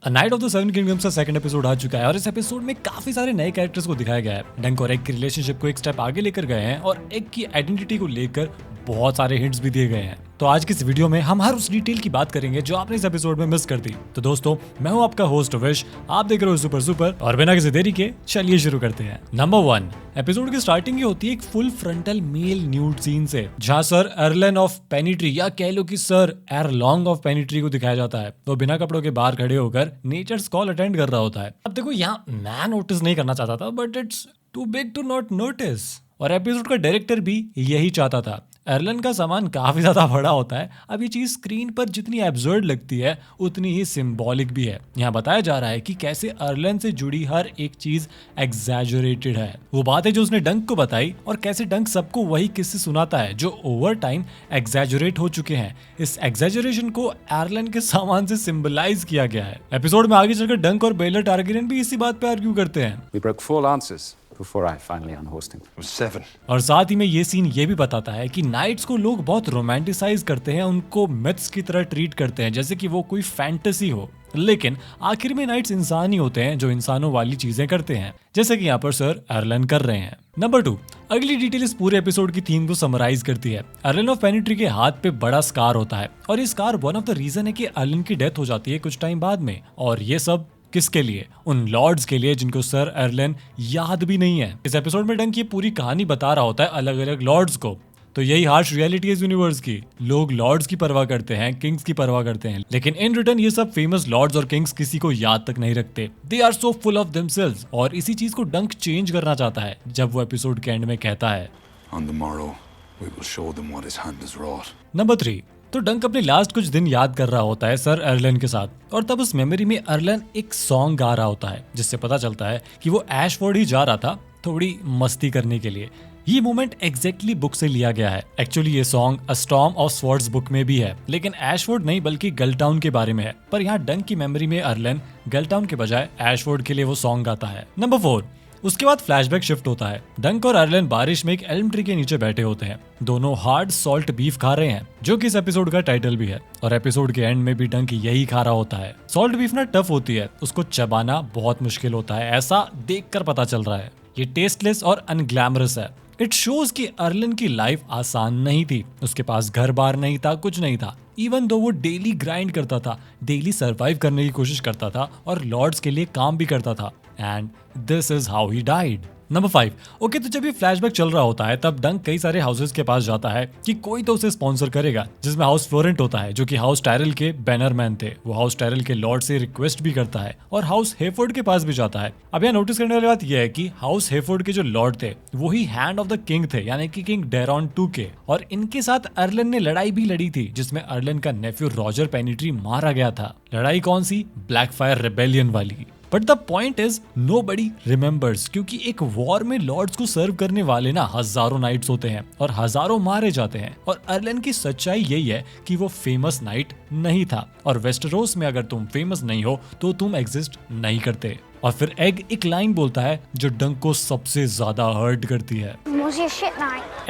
A night of the seven kingdoms का second episode आ चुका है और इस एपिसोड में काफी सारे नए कैरेक्टर्स को दिखाया गया है। डंक और एग की रिलेशनशिप को एक स्टेप आगे लेकर गए हैं और एग की आइडेंटिटी को लेकर बहुत सारे हिंट्स भी दिए गए हैं। तो आज की इस वीडियो में हम हर उस डिटेल की बात करेंगे जो आपने इस एपिसोड में मिस कर दी। तो दोस्तों, मैं हूं आपका होस्ट विश, आप देख रहे हो सुपर और बिना किसी देरी के चलिए शुरू करते हैं। नंबर 1, एपिसोड की स्टार्टिंग ही होती है एक full frontal male nude scene से, जहां सर एरलन ऑफ पेनिट्री या कह लो कि सर एरलॉन्ग ऑफ पेनिट्री को दिखाया जाता है। तो बिना कपड़ों के बाहर खड़े होकर नेचर्स कॉल अटेंड कर रहा होता है। अब देखो, यहाँ मैं नोटिस नहीं करना चाहता था, but it's too big to not notice, और एपिसोड का डायरेक्टर भी यही चाहता था। एरलन का सामान काफी ज्यादा बड़ा होता है। अब ये चीज स्क्रीन पर जितनी एब्सर्ड लगती है उतनी ही सिंबॉलिक भी है। यहाँ बताया जा रहा है कि कैसे एरलन से जुड़ी हर एक चीज एग्जैजरेटेड है। वो बातें जो उसने डंक को बताई और कैसे डंक सबको वही किस्से सुनाता है जो ओवर टाइम एग्जैजरेट हो चुके हैं। इस एग्जैजरेशन को एरलन के सामान से सिंबलाइज किया गया है। एपिसोड में आगे चलकर डंक और बेलर टारगेरियन भी इसी बात पे आर्ग्यू करते हैं। We broke 4 lances before I finally unhorsed him. It was 7. और साथ ही में ये सीन ये भी बताता है कि नाइट्स को लोग बहुत रोमांटिसाइज करते हैं, उनको मिथ्स की तरह ट्रीट करते हैं जैसे कि वो कोई फैंटेसी हो। लेकिन आखिर में नाइट्स इंसान ही होते हैं जो इंसानों वाली चीजें करते हैं, जैसे कि यहाँ पर सर एरलन कर रहे हैं। नंबर 2, अगली डिटेल इस पूरे एपिसोड की थीम को समराइज करती है। एरलन ऑफ पेनिट्री के हाथ पे बड़ा स्कार होता है और ये scar one of the reason है कि एरलन की डेथ हो जाती है कुछ टाइम बाद में। और ये सब किसके लिए? उन लॉर्ड्स के लिए जिनको सर एरलन याद भी नहीं है। इस एपिसोड में डंक ये पूरी कहानी बता रहा होता है अलग अलग लॉर्ड्स को। तो यही हार्श रियलिटी है इस यूनिवर्स की। लोग लॉर्ड्स की परवाह करते हैं, किंग्स की परवाह करते हैं, लेकिन इन रिटर्न ये सब फेमस लॉर्ड्स और किंग्स किसी को याद तक नहीं रखते। They are so full of themselves. और इसी चीज को डंक चेंज करना चाहता है जब वो एपिसोड के एंड में कहता है, On the morrow, we will show them what his hand has wrought. Number 3, तो डंक अपने लास्ट कुछ दिन याद कर रहा होता है सर एरलन के साथ, और तब उस मेमोरी में एरलन एक सॉन्ग गा रहा होता है जिससे पता चलता है कि वो एशफोर्ड ही जा रहा था थोड़ी मस्ती करने के लिए। ये मोमेंट एग्जैक्टली बुक से लिया गया है। एक्चुअली ये song a storm of swords book में भी है, लेकिन एशफोर्ड नहीं बल्कि गलटाउन के बारे में है। पर यहाँ डंक की मेमोरी में एरलन गलटाउन के बजाय एशफोर्ड के लिए वो सॉन्ग गाता है। नंबर 4, उसके बाद फ्लैशबैक शिफ्ट होता है। डंक और एरलन बारिश में एक एल्म ट्री के नीचे बैठे होते हैं। दोनों हार्ड सॉल्ट बीफ खा रहे हैं, जो कि इस एपिसोड का टाइटल भी है। और एपिसोड के एंड में भी डंक यही खा रहा होता है। सॉल्ट बीफ ना टफ होती है, उसको चबाना बहुत मुश्किल होता है, ऐसा देखकर पता चल रहा है। ये टेस्टलेस और अनग्लैमरस है। इट शोज कि एरलन की लाइफ आसान नहीं थी। उसके पास घर बार नहीं था, कुछ नहीं था। इवन दो वो डेली ग्राइंड करता था, डेली सरवाइव करने की कोशिश करता था और लॉर्ड्स के लिए काम भी करता था। And this is how he died. Number 5, okay, तो जब ये फ्लैशबैक चल रहा होता है तब डंक कई सारे हाउसेस के पास जाता है कि कोई तो उसे स्पॉन्सर करेगा, जिसमें हाउस फ्लोरेंट होता है जो कि हाउस टायरल के बैनरमैन थे। वो हाउस टायरल के लॉर्ड से रिक्वेस्ट भी करता है और हाउस हेफोर्ड के पास भी जाता है। अब यहाँ नोटिस करने वाली बात यह है कि हाउस हेफोर्ड के जो लॉर्ड थे वही हैंड ऑफ द किंग थे, यानी कि किंग डेरॉन 2 के, और इनके साथ एरलन ने लड़ाई भी लड़ी थी जिसमें एरलन का नेफ्यू रॉजर पेनिट्री मारा गया था। लड़ाई कौन सी? ब्लैकफायर रिबेलियन वाली। But the point is nobody remembers, क्योंकि एक वॉर में लॉर्ड्स को सर्व करने वाले ना हजारों नाइट्स होते हैं और हजारों मारे जाते हैं। और एरलन की सच्चाई यही है कि वो फेमस नाइट नहीं था, और वेस्टरोस में अगर तुम फेमस नहीं हो तो तुम एग्जिस्ट नहीं करते। और फिर एग एक लाइन बोलता है जो डंक को सबसे ज्यादा हर्ट करती है।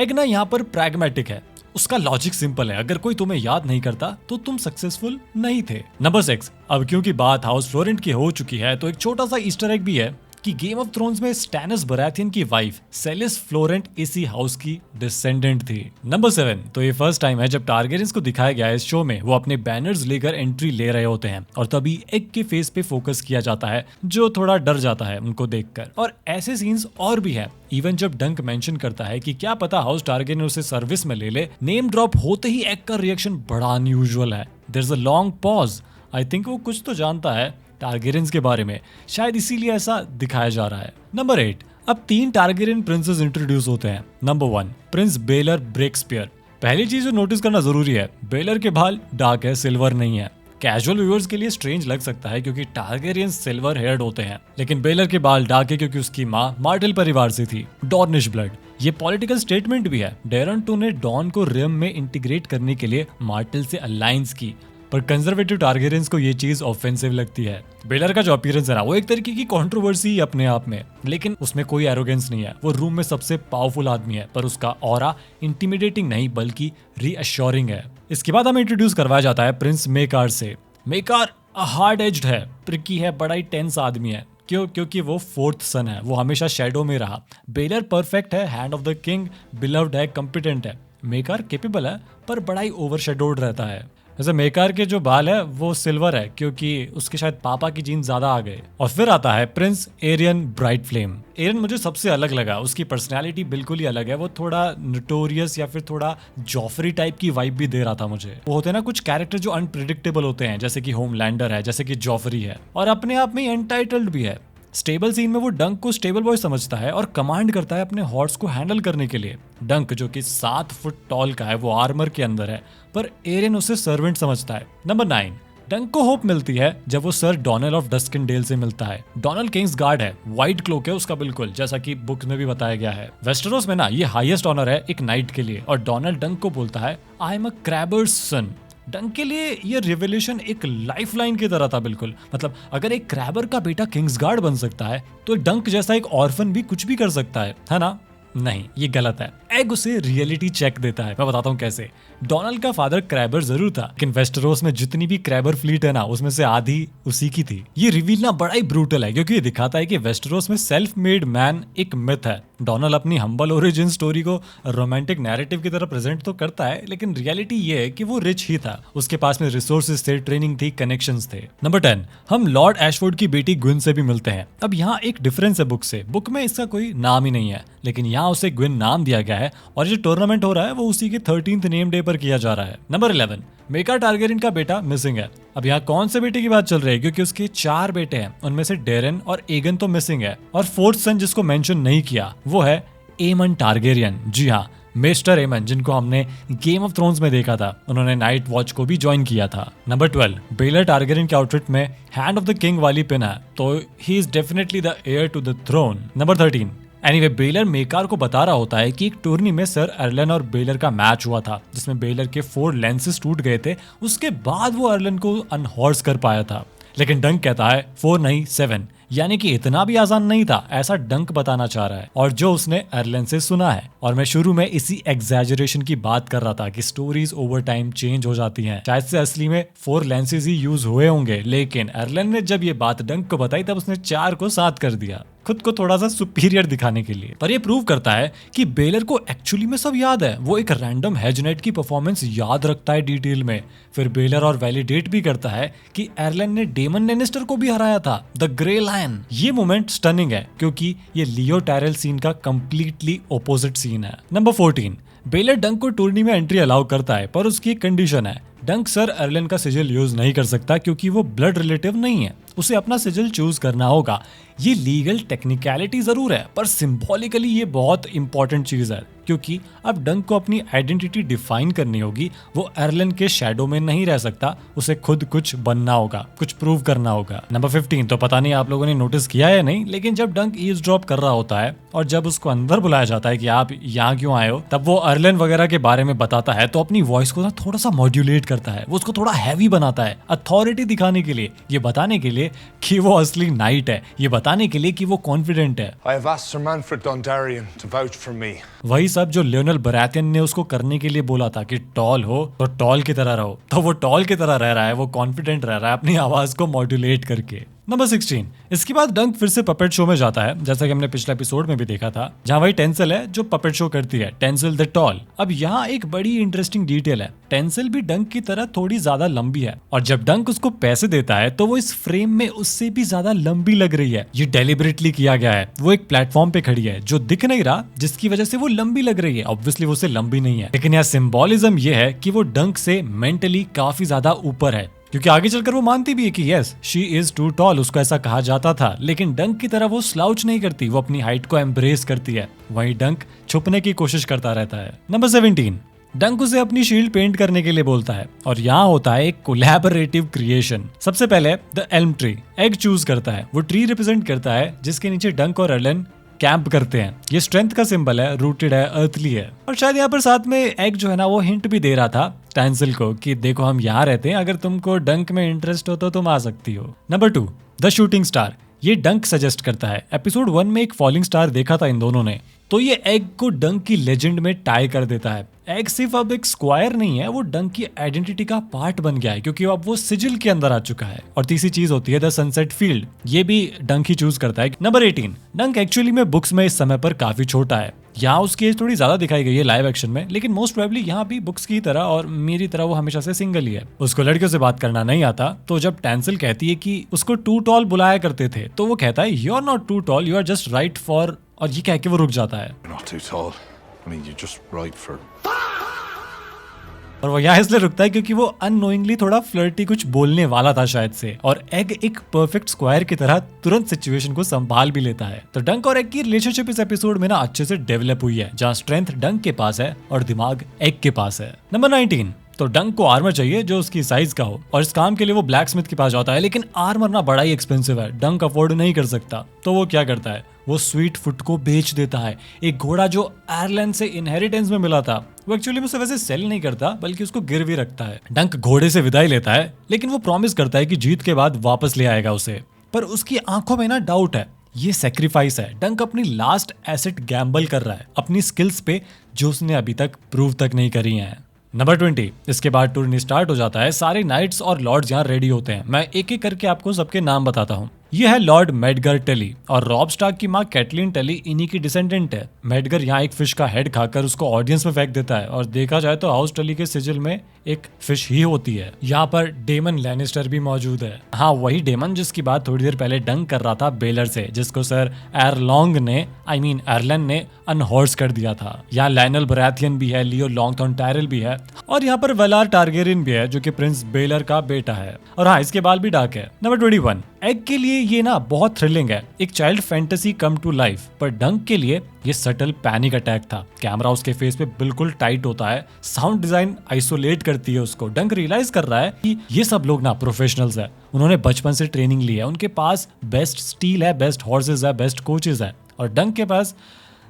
एग ना यहाँ पर प्रैग्मेटिक है। उसका लॉजिक सिंपल है, अगर कोई तुम्हें याद नहीं करता तो तुम सक्सेसफुल नहीं थे। नंबर 6, अब क्योंकि बात हाउस फ्लोरेंट की हो चुकी है तो एक छोटा सा ईस्टर एग भी है कि गेम ऑफ थ्रोन्स में स्टैनिस बराथियन की वाइफ सेलिस फ्लोरेंट इसी हाउस की डिसेंडेंट थी। नंबर 7, तो ये फर्स्ट टाइम है जब टारगेरियंस को दिखाया गया है इस शो में। वो अपने बैनर्स लेकर एंट्री ले रहे होते हैं और तभी एग के फेस पे फोकस किया जाता है जो थोड़ा डर जाता है उनको देखकर। और ऐसे सीन्स और भी है। इवन जब डंक मेंशन करता है कि क्या पता हाउस टारगेरियन उसे सर्विस में ले ले, नेम ड्रॉप होते ही एग का रिएक्शन बड़ा अनयूजुअल है। There is a long pause. I think वो कुछ तो जानता है टारगेरियंस के बारे में, शायद इसीलिए ऐसा दिखाया जा रहा है। नंबर 8, अब 3 टारगेरियन प्रिंसेस इंट्रोड्यूस होते हैं। Number 1, Prince baler Breakspear. पहली चीज जो नोटिस करना जरूरी है, बेलर के बाल डार्क है, सिल्वर नहीं है। कैजुअल व्यूअर्स के लिए स्ट्रेंज लग सकता है क्योंकि टारगेरियन सिल्वर हेयर्ड होते हैं, लेकिन बेलर के बाल डार्क है क्योंकि उसकी माँ मार्टेल परिवार से थी, डॉर्निश ब्लड। ये पॉलिटिकल स्टेटमेंट भी है। डेरन 2 ने डॉन को रिम में इंटीग्रेट करने के लिए मार्टेल से अलायंस की, पर कंजर्वेटिव टारगेरियंस को ये चीज ऑफेंसिव लगती है। बेलर का जो अपीयरेंस है ना, वो एक तरीके की कंट्रोवर्सी ही अपने आप में, लेकिन उसमें कोई एरोगेंस नहीं है। वो रूम में सबसे पावरफुल आदमी है, पर उसका ऑरा इंटिमिडेटिंग नहीं बल्कि रीअश्योरिंग है। इसके बाद हमें इंट्रोड्यूस करवाया जाता है प्रिंस मेकार से। मेकार हार्ड एज्ड है, ट्रिकी है, बड़ा ही टेंस आदमी है। क्यों? क्योंकि वो फोर्थ सन है, वो हमेशा शैडो में रहा। बेलर परफेक्ट है, hand of the king, beloved है, कॉम्पिटेंट है। मेकार कैपेबल है पर बड़ा ही ओवरशैडोड रहता है। जैसे मेकार के जो बाल है वो सिल्वर है क्योंकि उसके शायद पापा की जीन ज्यादा आ गए। और फिर आता है prince Aerion bright flame. Aerion मुझे सबसे अलग लगा, उसकी पर्सनैलिटी बिल्कुल ही अलग है। वो थोड़ा नोटोरियस या फिर थोड़ा जॉफरी टाइप की वाइब भी दे रहा था मुझे। वो होते हैं ना कुछ कैरेक्टर जो अनप्रिडिक्टेबल होते हैं, जैसे कि होमलैंडर है, जैसे कि जॉफरी है, और अपने आप में एंटाइटल्ड भी है। स्टेबल सीन में वो डंक को स्टेबल बॉय समझता है और कमांड करता है अपने हॉर्स को हैंडल करने के लिए। डंक जो कि 7 फुट टॉल का है, वो आर्मर के अंदर है, पर एरियन उसे सर्वेंट समझता है। नंबर 9, डंक को होप मिलती है जब वो सर डोनाल्ड ऑफ डस्किनडेल से मिलता है। डोनाल्ड किंग्स गार्ड है, व्हाइट क्लोक है उसका बिल्कुल, जैसा कि बुक में भी बताया गया है। वेस्टरोस में ना ये हाईएस्ट ऑनर है एक नाइट के लिए, और डोनाल्ड डंक को बोलता है आई एम अ क्रैबर्स सन। डंक के लिए ये रिवोल्यूशन एक लाइफलाइन की तरह था बिल्कुल। मतलब अगर एक क्रैबर का बेटा किंग्स गार्ड बन सकता है तो डंक जैसा एक ऑर्फन भी कुछ भी कर सकता है ना? नहीं, ये गलत है। एग उसे रियलिटी चेक देता है, मैं बताता हूँ कैसे। डोनाल्ड का फादर क्रैबर जरूर था, लेकिन वेस्टरोस में जितनी भी क्रैबर फ्लीट है ना, उसमें से आधी उसी की थी। ये रिवील ना बड़ा ही ब्रूटल है क्योंकि ये दिखाता है कि वेस्टरोस में सेल्फ मेड मैन एक मिथ है। डोनाल्ड अपनी हम्बल ओरिजिन स्टोरी को रोमांटिक नैरेटिव की तरह प्रेजेंट तो करता है, लेकिन रियलिटी ये है कि वो रिच ही था। उसके पास में रिसोर्सेज थे, ट्रेनिंग थी, कनेक्शंस थे। नंबर 10, हम लॉर्ड एशफोर्ड की बेटी ग्विन से भी मिलते हैं। अब यहाँ एक डिफरेंस है बुक से। बुक में इसका कोई नाम ही नहीं है, लेकिन यहाँ उसे ग्विन नाम दिया गया है, और जो टूर्नामेंट हो रहा है वो उसी के 13th नेम डे पर किया जा रहा है। नंबर 11, मेकार टारगेरियन का बेटा मिसिंग है। अब यहाँ कौन से बेटे की बात चल रही है? क्योंकि उसके 4 बेटे हैं, उनमें से डेरन और एगन तो मिसिंग है, और फोर्थ सन जिसको मेंशन नहीं किया वो है एमन टारगेरियन। जी हाँ, मिस्टर एमन, जिनको हमने गेम ऑफ थ्रोन्स में देखा था। उन्होंने नाइट वॉच को भी ज्वाइन किया था। नंबर 12, बेलर टारगेरियन के आउटफिट में हैंड ऑफ द किंग वाली पिन है, तो he is definitely the heir to the throne. Number 13, anyway Baelor Maekar को बता रहा होता है कि एक टूर्नी में सर अर्लन और बेलर का मैच हुआ था, जिसमें बेलर के 4 लेंसेस टूट गए थे। उसके बाद वो अर्लन को अनहॉर्स कर पाया था। लेकिन डंक कहता है 4 नहीं 7, यानी कि इतना भी आसान नहीं था, ऐसा डंक बताना चाह रहा है, और जो उसने अर्लन से सुना है। और मैं शुरू में इसी एग्जैजरेशन की बात कर रहा था कि स्टोरीज ओवर टाइम चेंज हो जाती हैं। शायद से असली में 4 लेंसेज ही यूज हुए होंगे, लेकिन अर्लन ने जब ये बात डंक को बताई तब उसने 4 को 7 कर दिया, खुद को थोड़ा सा सुपीरियर दिखाने के लिए। पर ये प्रूव करता है कि बेलर को एक्चुअली में सब याद है। वो एक रैंडम हेजनेट की परफॉर्मेंस याद रखता है डिटेल में। फिर बेलर और वैलिडेट भी करता है कि एरलन ने डेमन लेनिस्टर को भी हराया था, द ग्रे लायन। ये मोमेंट स्टनिंग है क्योंकि ये लियो टैरल सीन का कंप्लीटली ऑपोजिट सीन है। नंबर 14, बेलर डंक को टूर्नी में एंट्री अलाउ करता है, पर उसकी एक कंडीशन है। डंक सर अर्लन का सिजिल यूज नहीं कर सकता क्योंकि वो ब्लड रिलेटिव नहीं है, उसे अपना सिजिल चूज करना होगा। ये लीगल टेक्निकलिटी जरूर है, पर सिंबॉलिकली ये बहुत इंपॉर्टेंट चीज है, क्योंकि अब डंक को अपनी आइडेंटिटी डिफाइन करनी होगी। वो अर्लन के शैडो में नहीं रह सकता, उसे खुद कुछ बनना होगा, कुछ प्रूव करना होगा। नंबर 15, तो पता नहीं आप लोगों ने नोटिस किया है नहीं, लेकिन जब डंक ईज ड्रॉप कर रहा होता है और जब उसको अंदर बुलाया जाता है कि आप यहाँ क्यों आए हो, तब वो अर्लन वगैरह के बारे में बताता है, तो अपनी वॉइस को ना थोड़ा सा मॉड्यूलेट करता है, वो उसको थोड़ा हैवी बनाता है, अथॉरिटी दिखाने के लिए, ये बताने के लिए कि वो असली नाइट है, ये बताने के लिए कि वो कॉन्फिडेंट है। I have asked Sir Manfred Dondarrion to vouch for me. वही सब जो लियोनेल बराथियन ने उसको करने के लिए बोला था कि टॉल हो तो टॉल की तरह रहो, तो वो टॉल की तरह रह रहा है, वो कॉन्फिडेंट रह रहा है अपनी आवाज को मॉड्यूलेट करके। नंबर 16, इसके बाद डंक फिर से पपेट शो में जाता है, जैसा कि हमने पिछले एपिसोड में भी देखा था, जहाँ वही टेंसिल है जो पपेट शो करती है, टेंसिल द टॉल। अब यहाँ एक बड़ी इंटरेस्टिंग डिटेल है, टेंसिल भी डंक की तरह थोड़ी ज्यादा लंबी है, और जब डंक उसको पैसे देता है तो वो इस फ्रेम में उससे भी ज्यादा लंबी लग रही है। ये डेलिबरेटली किया गया है। वो एक प्लेटफॉर्म पे खड़ी है जो दिख नहीं रहा, जिसकी वजह से वो लंबी लग रही है। ऑब्वियसली वो उससे लंबी नहीं है, लेकिन यहाँ सिंबॉलिज्म ये है कि वो डंक से मेंटली काफी ज्यादा ऊपर है, क्योंकि आगे चलकर वो मानती भी है कि yes she is too tall, उसको ऐसा कहा जाता था, लेकिन डंक की तरह वो स्लाउच नहीं करती, वो अपनी हाइट को एम्ब्रेस करती है। वहीं डंक छुपने की कोशिश करता रहता है। नंबर 17, डंक उसे अपनी शील्ड पेंट करने के लिए बोलता है, और यहाँ होता है एक कोलैबोरेटिव क्रिएशन। सबसे पहले the Elm tree egg choose करता है, वो ट्री रिप्रेजेंट करता है जिसके नीचे डंक और अर्लन कैंप करते हैं। ये स्ट्रेंथ का सिंबल है, रूटेड है, अर्थली है। और शायद यहाँ पर साथ में एग जो है ना वो हिंट भी दे रहा था टेंसिल को कि देखो हम यहाँ रहते हैं, अगर तुमको डंक में इंटरेस्ट हो तो तुम आ सकती हो। Number 2, the shooting star. ये डंक सजेस्ट करता है। एपिसोड 1 में एक फॉलिंग स्टार देखा था इन दोनों ने, तो ये एग को डंक की लेजेंड में टाई कर देता है। एग सिर्फ अब एक स्क्वायर नहीं है, वो डंक की आइडेंटिटी का पार्ट बन गया है क्योंकि अब वो सिजिल के अंदर आ चुका है। और तीसरी चीज होती है द सनसेट फील्ड, ये भी डंक ही चूज करता है। नंबर 18, डंक एक्चुअली में बुक्स में इस समय पर काफी छोटा है। यहाँ उसकी एज थोड़ी ज्यादा दिखाई गई है लाइव एक्शन में, लेकिन मोस्ट प्रोबेबली यहाँ भी बुक्स की तरह और मेरी तरह वो हमेशा से सिंगल ही है। उसको लड़कियों से बात करना नहीं आता, तो जब टैंसिल कहती है कि उसको टू टॉल बुलाया करते थे, तो वो कहता है you are not too tall, you are just right for, और ये कह के वो रुक जाता है। You're not too tall. I mean, you're just right for. और वो यहाँ इसलिए रुकता है क्योंकि वो अननोइंगली थोड़ा फ्लर्टी कुछ बोलने वाला था शायद से, और एग एक परफेक्ट स्क्वायर की तरह तुरंत सिचुएशन को संभाल भी लेता है। तो डंक और एग की रिलेशनशिप इस एपिसोड में ना अच्छे से डेवलप हुई है, जहाँ स्ट्रेंथ डंक के पास है और दिमाग एग के पास है। नंबर 19, तो डंक को आर्मर चाहिए जो उसकी साइज का हो, और इस काम के लिए वो ब्लैक स्मिथ के पास जाता है, लेकिन आर्मर ना बड़ा ही एक्सपेंसिव है, डंक अफोर्ड नहीं कर सकता। तो वो क्या करता है, वो स्वीट फुट को बेच देता है, एक घोड़ा जो आयरलैंड से इनहेरिटेंस में मिला था। वो एक्चुअली में उसे वैसे सेल नहीं करता, बल्कि उसको गिरवी रखता है। डंक घोड़े से विदाई लेता है, लेकिन वो प्रॉमिस करता है कि जीत के बाद वापस ले आएगा उसे। पर उसकी आंखों में ना डाउट है, ये सेक्रीफाइस है। डंक अपनी लास्ट एसेट गैम्बल कर रहा है अपनी स्किल्स पे, जो उसने अभी तक प्रूव तक नहीं करी है। नंबर 20, इसके बाद टूर्नी स्टार्ट हो जाता है। सारे नाइट्स और लॉर्ड्स यहाँ रेडी होते हैं। मैं एक एक करके आपको सबके नाम बताता हूँ। ये है लॉर्ड मेडगर टेली, और रॉब स्टार्क की माँ कैटलिन टेली इन्हीं की डिसेंडेंट है। मेडगर यहाँ एक फिश का हेड खाकर उसको ऑडियंस में फेंक देता है, और देखा जाए तो हाउस टेली के सिजिल में एक फिश ही होती है। यहाँ पर डेमन लैनिस्टर भी मौजूद है। हाँ, वही डेमन जिसकी बात थोड़ी देर पहले डंक कर रहा था बेलर से, जिसको सर एयरलन ने अनहॉर्स कर दिया था। यहाँ लाइनल बराथियन भी है, लियो लॉन्गथॉर्न टायरल भी है, और यहाँ पर वेलार टारगेरियन भी है जो कि प्रिंस बेलर का बेटा है। और हाँ, इसके बाल भी डार्क है। नंबर 21, एग के लिए ये ना बहुत थ्रिलिंग है, एक child fantasy come to life, पर डंक के लिए ये सटल पैनिक अटैक था। कैमरा उसके फेस पे बिल्कुल टाइट होता है, साउंड डिजाइन आइसोलेट करती है उसको। डंक रियलाइज कर रहा है कि ये सब लोग ना प्रोफेशनल्स है, उन्होंने बचपन से ट्रेनिंग ली है, उनके पास बेस्ट स्टील है, बेस्ट हॉर्सेस है, बेस्ट कोचेस है, और डंक के पास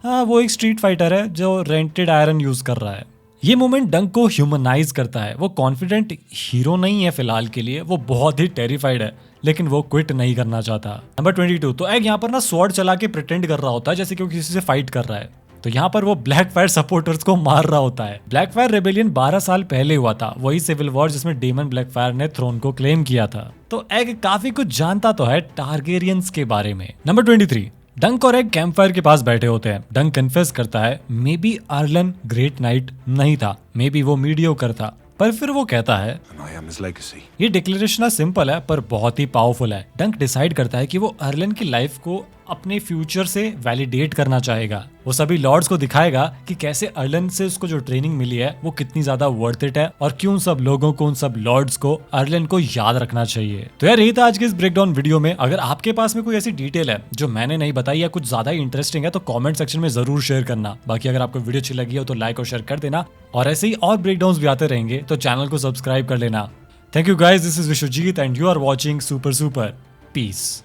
वो एक स्ट्रीट फाइटर है जो रेंटेड आयरन यूज कर रहा है। ये मोमेंट डंक को ह्यूमनाइज करता है। वो कॉन्फिडेंट हीरो नहीं है फिलहाल के लिए, वो बहुत ही टेरिफाइड है, लेकिन वो क्विट नहीं करना चाहता। नंबर 22, तो एग यहाँ पर ना स्वॉर्ड चला के प्रिटेंड कर रहा होता है जैसे कि वो किसी से फाइट कर रहा है। तो यहाँ पर वो ब्लैक फायर सपोर्टर्स को मार रहा होता है। ब्लैक फायर रेबेलियन 12 साल पहले हुआ था, वही सिविल वॉर जिसमें डेमन ब्लैक फायर ने थ्रोन को क्लेम किया था। तो एग काफी कुछ जानता तो है टारगेरियंस के बारे में। नंबर 23, डंक और एग कैंप फायर के पास बैठे होते हैं। डंक कन्फेस करता है मे बी अर्लन ग्रेट नाइट नहीं था, मे बी वो मीडियोकर था, पर फिर वो कहता है And I am his legacy. ये डिक्लेरेशन सिंपल है पर बहुत ही पावरफुल है। डंक डिसाइड करता है कि वो अर्लन की लाइफ को अपने फ्यूचर से वैलिडेट करना चाहेगा। वो सभी लॉर्ड्स को दिखाएगा कि कैसे अर्लन से उसको जो ट्रेनिंग मिली है वो कितनी ज्यादा वर्थ इट है, और क्यों सब लोगों को, उन सब लॉर्ड्स को अर्लन को याद रखना चाहिए। तो यार, यही था आज के इस ब्रेकडाउन वीडियो में। अगर आपके पास में कोई ऐसी डिटेल है जो मैंने नहीं बताई या कुछ ज्यादा ही इंटरेस्टिंग है तो कॉमेंट सेक्शन में जरूर शेयर करना। बाकी अगर आपको वीडियो अच्छी लगी हो तो लाइक और शेयर कर देना, और ऐसे ही और ब्रेकडाउन्स भी आते रहेंगे तो चैनल को सब्सक्राइब कर लेना। Thank you guys, this is Vishwajeet and you are watching super piece.